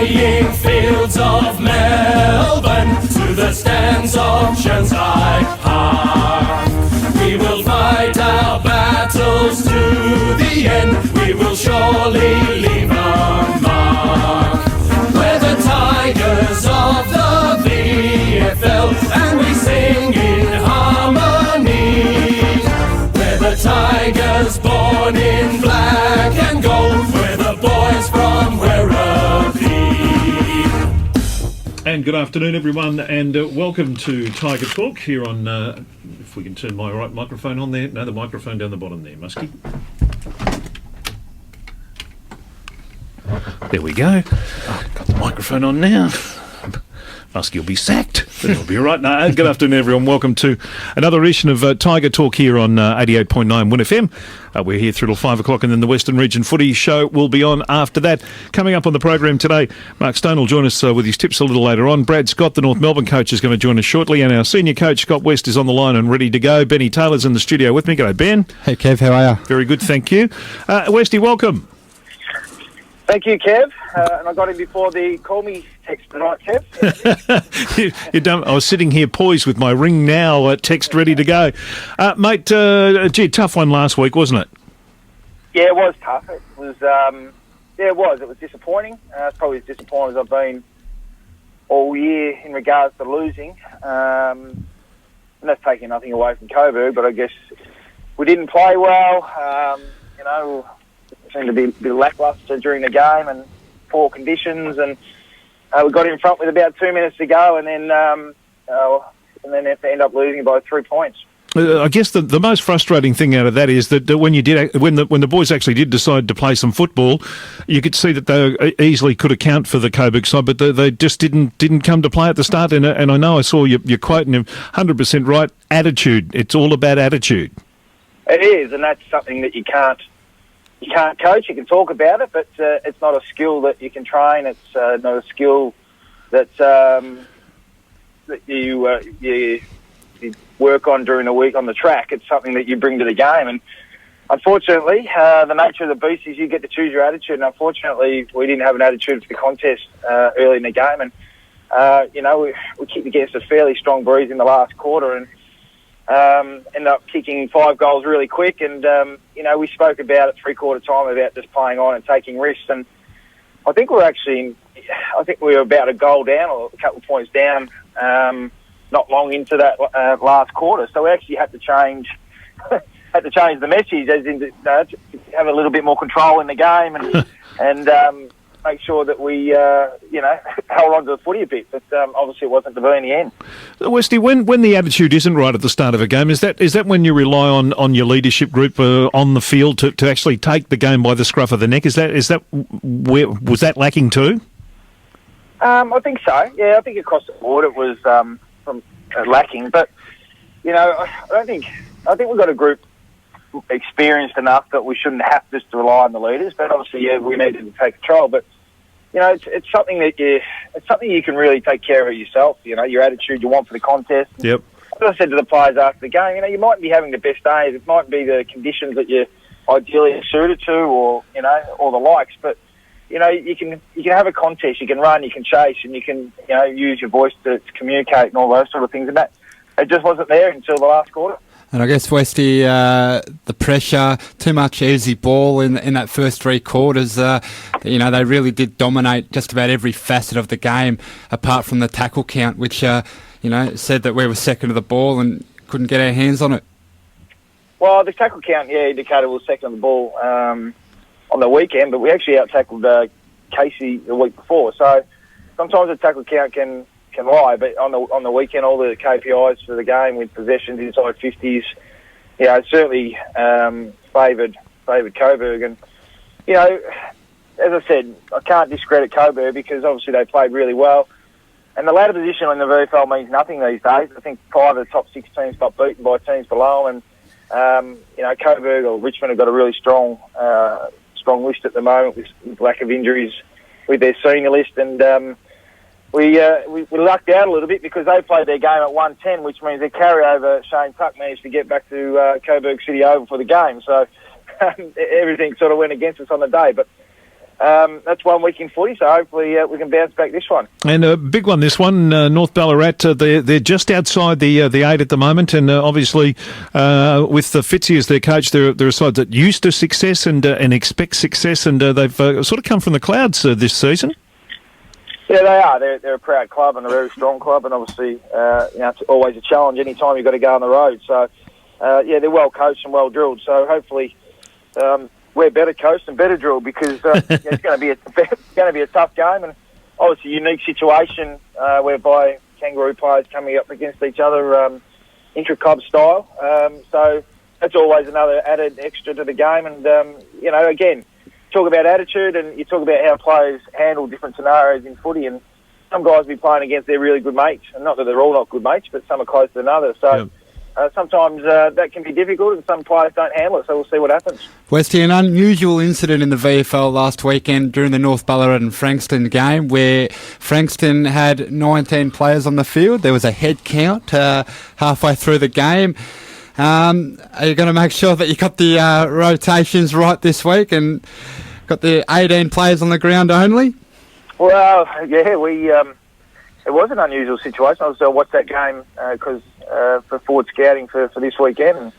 playing fields of Melbourne to the stands of Shanghai Park. We will fight our battles to the end. We will surely leave a mark. We're the Tigers of the VFL and we sing in harmony. We're the Tigers born in black and gold. We're the boys from Werribee. And good afternoon, everyone, and welcome to Tiger Talk here on, if we can turn my right microphone on there. No, the microphone down the bottom there, Muskie. There we go. Got the microphone on now. Muskie will be sacked, but it'll be all right. No, good afternoon, everyone. Welcome to another edition of Tiger Talk here on 88.9 Win FM. We're here through till 5 o'clock, and then the Western Region Footy Show will be on after that. Coming up on the program today, Mark Stone will join us with his tips a little later on. Brad Scott, the North Melbourne coach, is going to join us shortly, and our senior coach, Scott West, is on the line and ready to go. Benny Taylor's in the studio with me. G'day, Ben. Hey, Kev. How are you? Very good, thank you. Westy, welcome. Thank you, Kev. And I got him before the call me text tonight, Kev. You don't, I was sitting here poised with my ring now text ready to go. Mate, tough one last week, wasn't it? Yeah, it was tough. It was, it was. It was disappointing. It's probably as disappointing as I've been all year in regards to losing. And that's taking nothing away from Coburg, but I guess we didn't play well. Seemed to be a bit lacklustre during the game and poor conditions, and we got in front with about 2 minutes to go, and then end up losing by 3 points. I guess the most frustrating thing out of that is that when the boys actually did decide to play some football, you could see that they easily could account for the Coburg side, but they just didn't come to play at the start. And I know I saw you quoting him 100% right. Attitude. It's all about attitude. It is, and that's something that you can't coach. You can talk about it, but it's not a skill that you can train. It's not a skill that you work on during the week on the track. It's something that you bring to the game. And unfortunately, the nature of the beast is you get to choose your attitude. And unfortunately, we didn't have an attitude for the contest early in the game. And we kicked against a fairly strong breeze in the last quarter and ended up kicking 5 goals really quick, and we spoke about it 3/4 time about just playing on and taking risks, and I think we were about a goal down or a couple of points down not long into that last quarter, so we actually had to change the message, as in to have a little bit more control in the game and make sure that we held on to the footy a bit, but obviously it wasn't to be in the end. Westy, when the attitude isn't right at the start of a game, is that when you rely on your leadership group on the field to actually take the game by the scruff of the neck? Was that lacking too? I think so. Yeah, I think across the board it was lacking, but I think we've got a group experienced enough that we shouldn't have just to rely on the leaders, but obviously we needed to take control. But it's something that you can really take care of yourself. Your attitude you want for the contest. Yep. As I said to the players after the game, you mightn't be having the best days. It might be the conditions that you're ideally suited to, or or the likes. But you can have a contest. You can run, you can chase, and you can use your voice to communicate and all those sort of things. And that it just wasn't there until the last quarter. And I guess, Westy, the pressure, too much easy ball in that first 3 quarters. They really did dominate just about every facet of the game, apart from the tackle count, which, said that we were second to the ball and couldn't get our hands on it. Well, the tackle count, indicated we were second on the ball on the weekend, but we actually out-tackled Casey the week before. So sometimes the tackle count can lie, but on the weekend, all the KPIs for the game with possessions inside 50s, it certainly favoured Coburg. And as I said, I can't discredit Coburg because obviously they played really well. And the ladder position in the VFL means nothing these days. I think 5 of the top 6 teams got beaten by teams below, and Coburg or Richmond have got a really strong list at the moment with lack of injuries with their senior list, and we lucked out a little bit because they played their game at 1:10, which means their carryover, Shane Tuck, managed to get back to Coburg City Oval for the game. So everything sort of went against us on the day. But that's 1 week in footy, so hopefully we can bounce back this one. And a big one, this one, North Ballarat, they're just outside the 8 at the moment, and obviously with Fitzy as their coach, they're a side that used to success and expect success, and they've sort of come from the clouds this season. Yeah, they are. They're a proud club and a very strong club, and obviously it's always a challenge any time you've got to go on the road. So, they're well coached and well drilled, so hopefully we're better coached and better drilled, because it's going to be a tough game, and obviously a unique situation whereby Kangaroo players coming up against each other intra-club style. So that's always another added extra to the game, and again, talk about attitude, and you talk about how players handle different scenarios in footy, and some guys will be playing against their really good mates, and not that they're all not good mates, but some are closer than others. So. Sometimes that can be difficult, and some players don't handle it, so we'll see what happens. Westy, an unusual incident in the VFL last weekend during the North Ballarat and Frankston game, where Frankston had 19 players on the field. There was a head count halfway through the game. Are you going to make sure that you got the rotations right this week and got the 18 players on the ground only? Well, yeah, it was an unusual situation. I watched that game because for forward scouting for this weekend. And,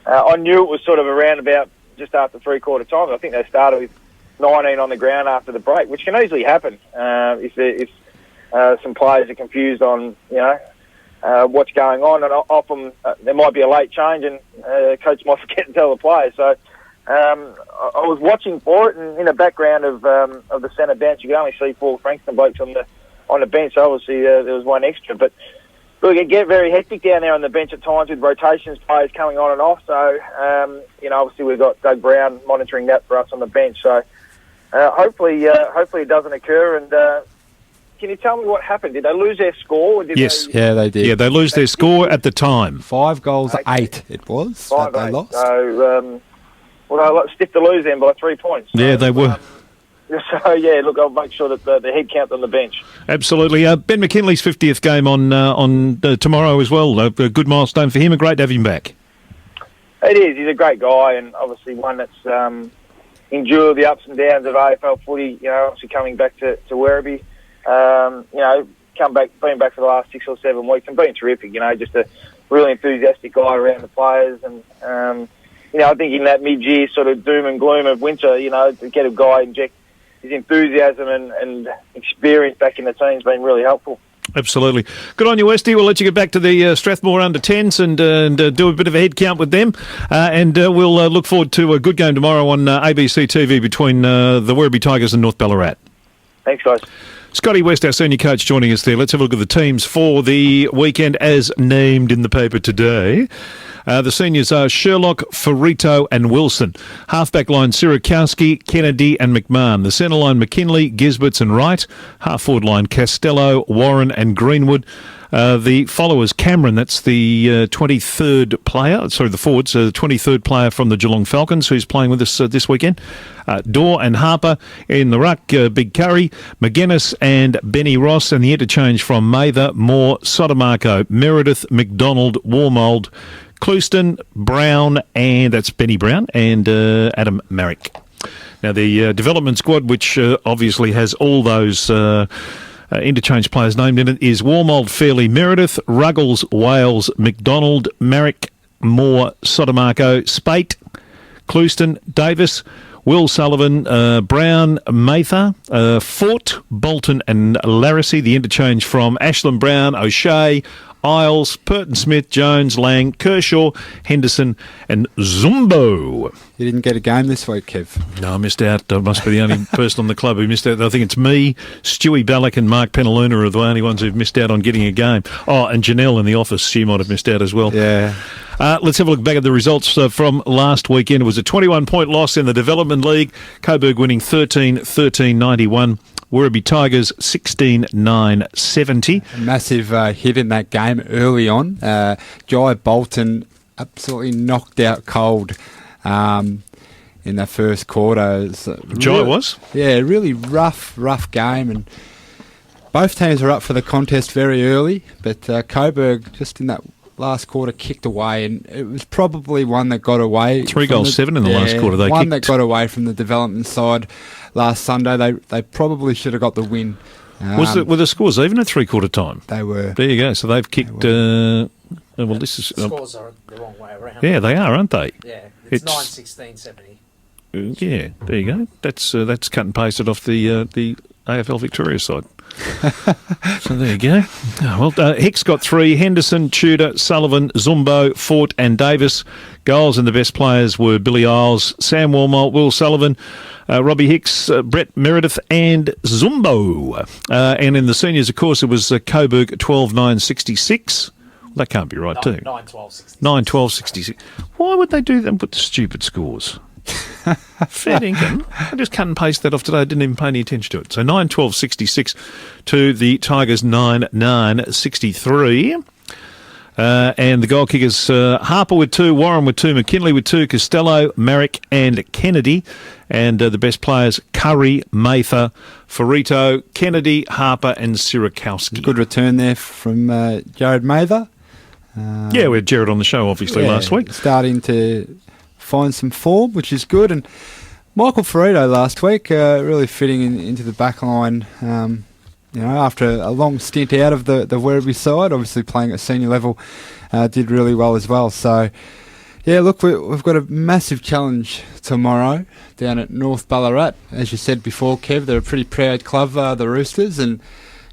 I knew it was sort of around about just after three-quarter time. I think they started with 19 on the ground after the break, which can easily happen if some players are confused on what's going on, and often there might be a late change, and coach might forget to tell the players. So I was watching for it, and in the background of the centre bench, you can only see 4 Frankston blokes on the bench. So obviously there was one extra, but look, it get very hectic down there on the bench at times with rotations, players coming on and off. So obviously we've got Doug Brown monitoring that for us on the bench. So hopefully it doesn't occur. And can you tell me what happened? Did they lose their score? Or yes. Yeah, they did. Yeah, they lose their score at the time. 5 goals, 8 it was. 5 they lost. So they stiff to lose them by 3 points. Yeah, they were. So, look, I'll make sure that the head count on the bench. Absolutely. Ben McKinley's 50th game on tomorrow as well. A good milestone for him, and great to have him back. It is. He's a great guy, and obviously one that's endured the ups and downs of AFL footy, obviously coming back to Werribee. Been back for the last 6 or 7 weeks and been terrific, just a really enthusiastic guy around the players. And, I think in that mid-year sort of doom and gloom of winter, to get a guy inject his enthusiasm and experience back in the team has been really helpful. Absolutely. Good on you, Westy. We'll let you get back to the Strathmore under-10s and do a bit of a head count with them. And we'll look forward to a good game tomorrow on ABC TV between the Werribee Tigers and North Ballarat. Thanks, guys. Scotty West, our senior coach, joining us there. Let's have a look at the teams for the weekend as named in the paper today. The seniors are Sherlock, Ferrito and Wilson. Halfback line, Sirakowski, Kennedy and McMahon. The centre line, McKinley, Gisberts and Wright. Half-forward line, Costello, Warren and Greenwood. The followers, Cameron, that's the 23rd player, the forwards, the 23rd player from the Geelong Falcons who's playing with us this weekend. Dorr and Harper in the ruck, Big Curry, McGuinness and Benny Ross, and the interchange from Mather, Moore, Sotomarco, Meredith, McDonald, Warmold, Clouston, Brown, and that's Benny Brown, and Adam Marrick. Now the development squad, which obviously has all those interchange players named in it, is Warmold, Fairley, Meredith, Ruggles, Wales, McDonald, Marrick, Moore, Sotomarco, Spate, Clouston, Davis, Will Sullivan, Brown, Mather, Fort, Bolton and Larissy. The interchange from Ashland, Brown, O'Shea, Isles, Purton Smith, Jones, Lang, Kershaw, Henderson and Zumbo. You didn't get a game this week, Kev? No, I missed out. I must be the only person on the club who missed out. I think it's me, Stewie Ballack and Mark Penaluna are the only ones who've missed out on getting a game. Oh, and Janelle in the office, she might have missed out as well. Yeah. Let's have a look back at the results from last weekend. It was a 21-point loss in the Development League. Coburg winning 13-91. Werribee Tigers 16-9-70. Massive hit in that game early on. Jai Bolton absolutely knocked out cold in the first quarter. Jai was? Yeah, really rough game, and both teams were up for the contest very early, but Coburg just in that last quarter kicked away, and it was probably one that got away. 3 goals, 7 in the last quarter. They one kicked. that got away from the development side last Sunday. They probably should have got the win. Were the scores even at 3/4 time? They were. There you go. So they've kicked. Well, this is. Scores are the wrong way around. Yeah, they are, aren't they? Yeah, it's 9-16-70. Yeah, there you go. That's cut and pasted off the AFL Victoria side. So there you go. Oh, well, Hicks got 3. Henderson, Tudor, Sullivan, Zumbo, Fort and Davis. Goals, and the best players were Billy Isles, Sam Wormold, Will Sullivan, Robbie Hicks, Brett Meredith and Zumbo. And in the seniors, of course, it was Coburg 12-9-66. That can't be right, too. 9-12-66. 9-12-66. Why would they do them with the stupid scores? Fair dinkum. I just cut and paste that off today. I didn't even pay any attention to it. So 9-12-66 to the Tigers 9-9-63. And the goal kickers, Harper with 2, Warren with 2, McKinley with 2, Costello, Marrick and Kennedy. And the best players, Curry, Mather, Ferrito, Kennedy, Harper and Sirakowski. Good return there from Jared Mather. Yeah, we had Jared on the show, obviously, last week. Starting to find some form, which is good. And Michael Ferrito last week, really fitting into the back line, after a long stint out of the Werribee side, obviously playing at senior level, did really well as well. So, yeah, look, we've got a massive challenge tomorrow down at North Ballarat. As you said before, Kev, they're a pretty proud club, the Roosters, and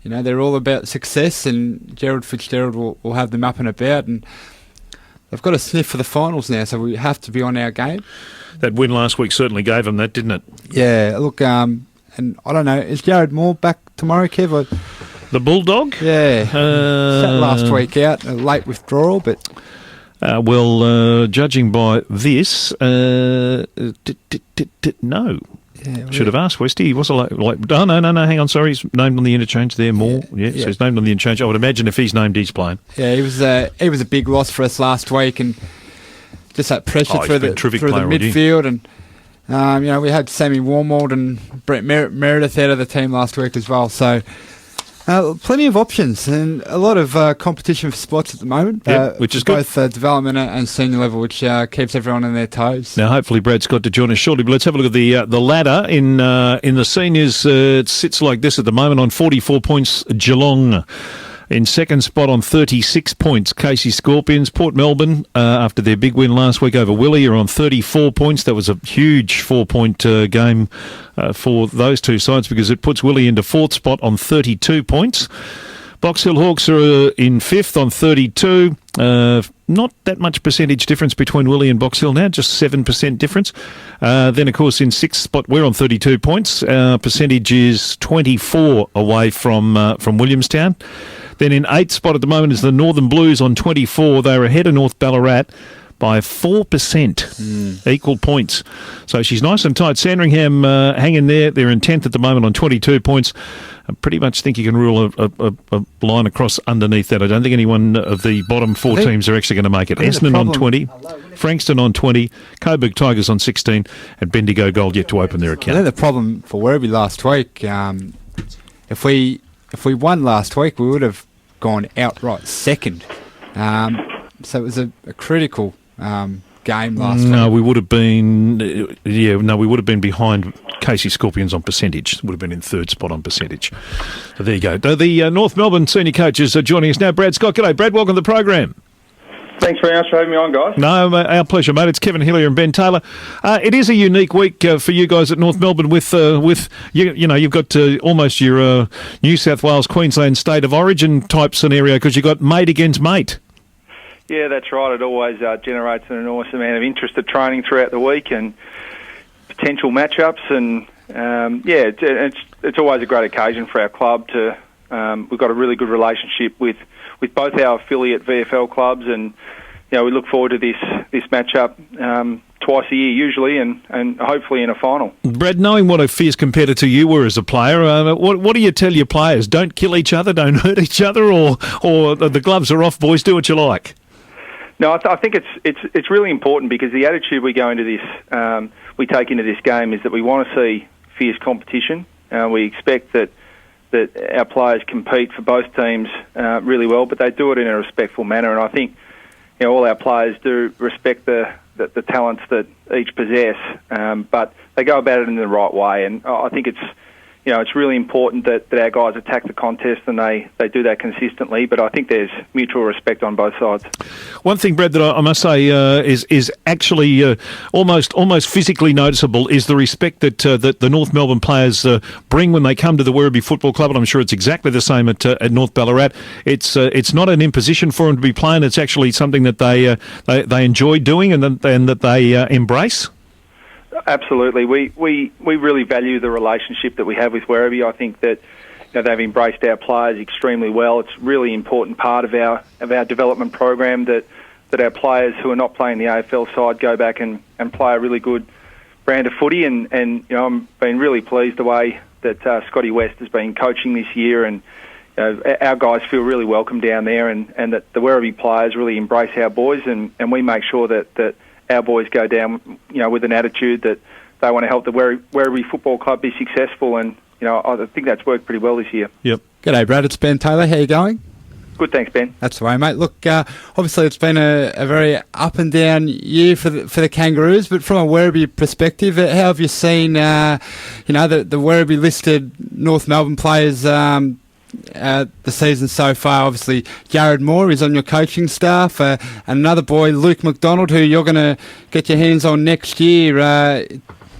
they're all about success, and Gerald Fitzgerald will have them up and about, and they've got a sniff for the finals now, so we have to be on our game. That win last week certainly gave them that, didn't it? Yeah, look, and I don't know, is Jared Moore back tomorrow, Kev? The Bulldog? Yeah. Sat last week out, a late withdrawal, but... judging by this, no. Yeah, should have asked Westy. He was no, hang on, sorry. He's named on the interchange there, Moore. Yeah, so he's named on the interchange. I would imagine if he's named, he's playing. Yeah, he was a big loss for us last week, and just that pressure through the midfield. And, we had Sammy Wormold and Brett Meredith out of the team last week as well. So, plenty of options and a lot of competition for spots at the moment, which is both development and senior level, which keeps everyone on their toes. Now, hopefully, Brad's got to join us shortly. But let's have a look at the ladder in the seniors. It sits like this at the moment on 44 points. Geelong in second spot on 36 points. Casey Scorpions. Port Melbourne, after their big win last week over Willie, are on 34 points. That was a huge 4-point game for those two sides, because it puts Willie into fourth spot on 32 points. Box Hill Hawks are in fifth on 32. Not that much percentage difference between Willie and Box Hill now, just 7% difference. Then, of course, in sixth spot, we're on 32 points. Our percentage is 24 away from Williamstown. Then in eighth spot at the moment is the Northern Blues on 24. They're ahead of North Ballarat by 4%, equal points. So she's nice and tight. Sandringham hanging there. They're in 10th at the moment on 22 points. I pretty much think you can rule a line across underneath that. I don't think anyone of the bottom four teams are actually going to make it. Essendon on 20, Frankston on 20, Coburg Tigers on 16, and Bendigo Gold yet to open their account. I think the problem for Werribee last week, if we won last week, we would have gone outright second. So it was a critical game last week. No, we would have been. We would have been behind Casey Scorpions on percentage. Would have been in third spot on percentage. So there you go. The North Melbourne senior coaches are joining us now. Brad Scott, g'day, Brad. Welcome to the program. Thanks very much for having me on, guys. No, our pleasure, mate. It's Kevin Hillier and Ben Taylor. It is a unique week for you guys at North Melbourne with you've got almost your New South Wales, Queensland state of origin type scenario, because you've got mate against mate. Yeah, that's right. It always generates an enormous amount of interest at training throughout the week and potential matchups. And, it's always a great occasion for our club to... we've got a really good relationship with both our affiliate VFL clubs, and we look forward to this matchup twice a year usually, and hopefully in a final. Brad, knowing what a fierce competitor you were as a player, what do you tell your players? Don't kill each other, don't hurt each other, or the gloves are off, boys, do what you like? No, I think it's really important, because the attitude we go into this, we take into this game, is that we want to see fierce competition. We expect that our players compete for both teams really well, but they do it in a respectful manner. And I think all our players do respect the talents that each possess, but they go about it in the right way. And I think it's really important that our guys attack the contest and they do that consistently. But I think there's mutual respect on both sides. One thing, Brad, that I must say is actually almost physically noticeable is the respect that the North Melbourne players bring when they come to the Werribee Football Club, and I'm sure it's exactly the same at North Ballarat. It's not an imposition for them to be playing. It's actually something that they enjoy doing and that they embrace. Absolutely. We really value the relationship that we have with Werribee. I think that they've embraced our players extremely well. It's a really important part of our development program that our players who are not playing the AFL side go back and play a really good brand of footy. And I'm been really pleased the way that Scotty West has been coaching this year, and our guys feel really welcome down there, and that the Werribee players really embrace our boys, and we make sure that our boys go down, with an attitude that they want to help the Werribee Football Club be successful, and I think that's worked pretty well this year. Yep. G'day, Brad. It's Ben Taylor. How you going? Good, thanks, Ben. That's the way, mate. Look, obviously it's been a very up and down year for the Kangaroos, but from a Werribee perspective, how have you seen, the Werribee listed North Melbourne players? The season so far? Obviously, Jared Moore is on your coaching staff, and another boy, Luke McDonald, who you're going to get your hands on next year.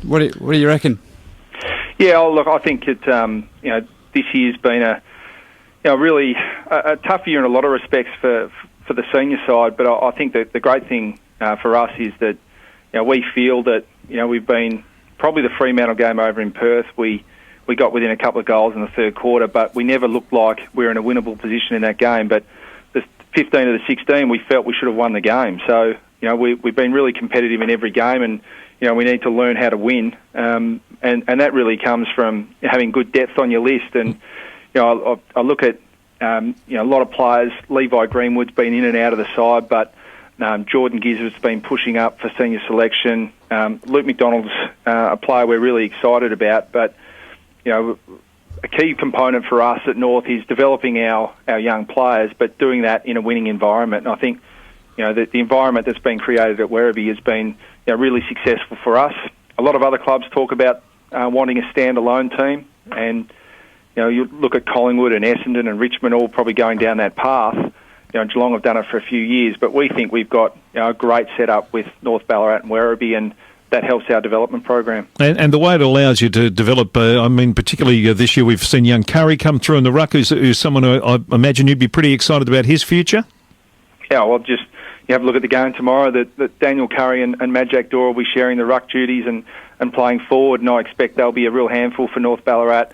What do you reckon? Yeah, look, I think it. This year's been a really a tough year in a lot of respects for the senior side. But I think that the great thing for us is that we feel that we've been probably the Fremantle game over in Perth. We got within a couple of goals in the third quarter, but we never looked like we were in a winnable position in that game. But the 15 of the 16, we felt we should have won the game. So, we've been really competitive in every game, and, we need to learn how to win. And that really comes from having good depth on your list. And, I look at, a lot of players. Levi Greenwood's been in and out of the side, but Jordan Gizzard's been pushing up for senior selection. Luke McDonald's a player we're really excited about, but a key component for us at North is developing our young players, but doing that in a winning environment. And I think, the environment that's been created at Werribee has been really successful for us. A lot of other clubs talk about wanting a standalone team, and you look at Collingwood and Essendon and Richmond all probably going down that path. Geelong have done it for a few years, but we think we've got a great setup with North Ballarat and Werribee, and that helps our development program. And the way it allows you to develop, particularly this year we've seen young Curry come through in the ruck, who's someone who I imagine you'd be pretty excited about his future. Yeah, well, just you have a look at the game tomorrow, that Daniel Curry and Majak Dor will be sharing the ruck duties and playing forward, and I expect they'll be a real handful for North Ballarat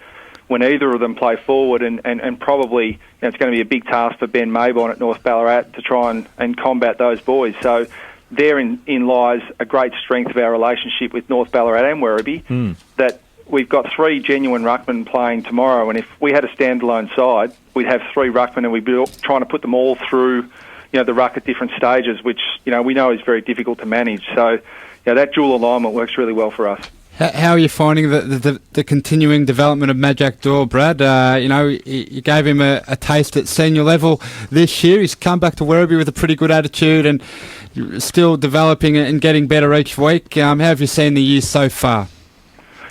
when either of them play forward, and probably it's going to be a big task for Ben Maybon at North Ballarat to try and combat those boys. So therein lies a great strength of our relationship with North Ballarat and Werribee, that we've got three genuine ruckmen playing tomorrow, and if we had a standalone side, we'd have three ruckmen, and we'd be trying to put them all through the ruck at different stages, which we know is very difficult to manage. So that dual alignment works really well for us. How are you finding the continuing development of Majak Dor, Brad? You gave him a taste at senior level this year. He's come back to Werribee with a pretty good attitude and still developing and getting better each week. How have you seen the year so far?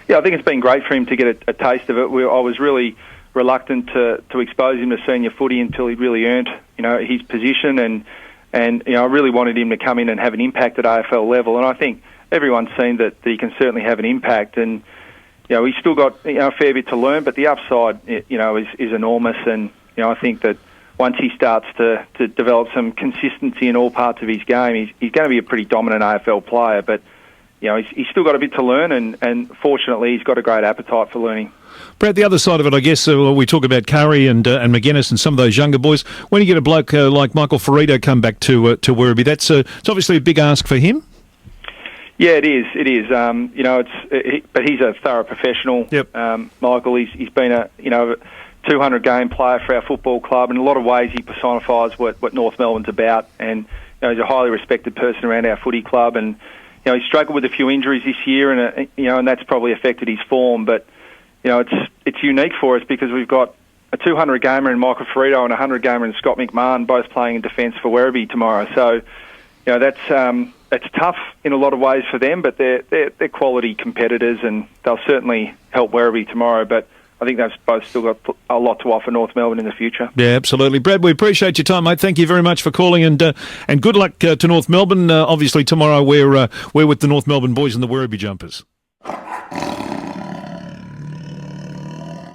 Yeah, I think it's been great for him to get a taste of it. I was really reluctant to expose him to senior footy until he really earned his position, and I really wanted him to come in and have an impact at AFL level, and I think everyone's seen that he can certainly have an impact, and he's still got a fair bit to learn, but the upside is enormous, and I think that once he starts to develop some consistency in all parts of his game, he's going to be a pretty dominant AFL player, but he's still got a bit to learn, and fortunately he's got a great appetite for learning. Brad, the other side of it, I guess, we talk about Curry and McGuinness and some of those younger boys. When you get a bloke like Michael Ferrito come back to Werribee, it's obviously a big ask for him. Yeah, it is. It is. But he's a thorough professional. Yep. Michael, he's been a 200 game player for our football club. In a lot of ways, he personifies what North Melbourne's about, and he's a highly respected person around our footy club. And he's struggled with a few injuries this year, and and that's probably affected his form. But it's unique for us because we've got a 200 gamer in Michael Ferrito and a 100 gamer in Scott McMahon, both playing in defence for Werribee tomorrow. So, that's it's tough in a lot of ways for them, but they're quality competitors, and they'll certainly help Werribee tomorrow. But I think they've both still got a lot to offer North Melbourne in the future. Yeah, absolutely. Brad, we appreciate your time, mate. Thank you very much for calling, and good luck to North Melbourne. Obviously, tomorrow we're with the North Melbourne boys and the Werribee Jumpers.